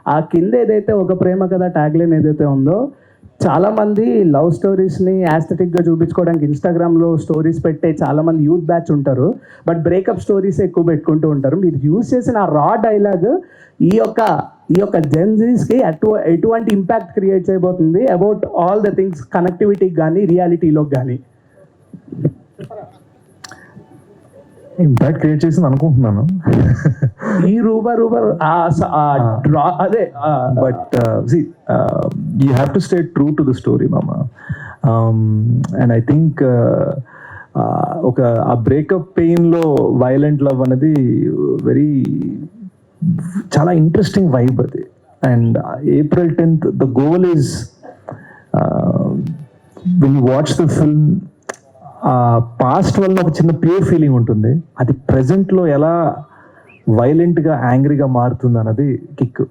ఆ కింద ఏదైతే ఒక ప్రేమ కథ ట్యాగ్లైన్ ఏదైతే ఉందో, చాలామంది లవ్ స్టోరీస్‌ని యాస్థెటిక్‌గా చూపించుకోవడానికి ఇన్‌స్టాగ్రామ్‌లో స్టోరీస్ పెట్టే చాలామంది యూత్ బ్యాచ్ ఉంటారు. బట్ బ్రేకప్ స్టోరీసే ఎక్కువ పెట్టుకుంటూ ఉంటారు. మీరు యూజ్ చేసిన ఆ రా డైలాగ్ ఈ యొక్క ఈ యొక్క జెన్‌జీస్‌కి ఎటువంటి ఇంపాక్ట్ క్రియేట్ చేయబోతుంది అబౌట్ ఆల్ ద థింగ్స్ కనెక్టివిటీకి గానీ, రియాలిటీలోకి గానీ? ఇంపాక్ట్ క్రియేట్ చేసింది అనుకుంటున్నాను. ఈ రూబా రూబా డ్రా అదే but you have to stay true to the story మామ. అండ్ ఐ థింక్ ఒక ఆ బ్రేకప్ పెయిన్లో వైలెంట్ లవ్ అనేది వెరీ చాలా ఇంట్రెస్టింగ్ వైబ్ అది. And April 10th the goal is when you watch the film, past వల్ల ఒక చిన్న ప్యూర్ ఫీలింగ్ ఉంటుంది, అది ప్రెజెంట్లో ఎలా వైలెంట్గా యాంగ్రీగా మారుతుంది అన్నది కిక్.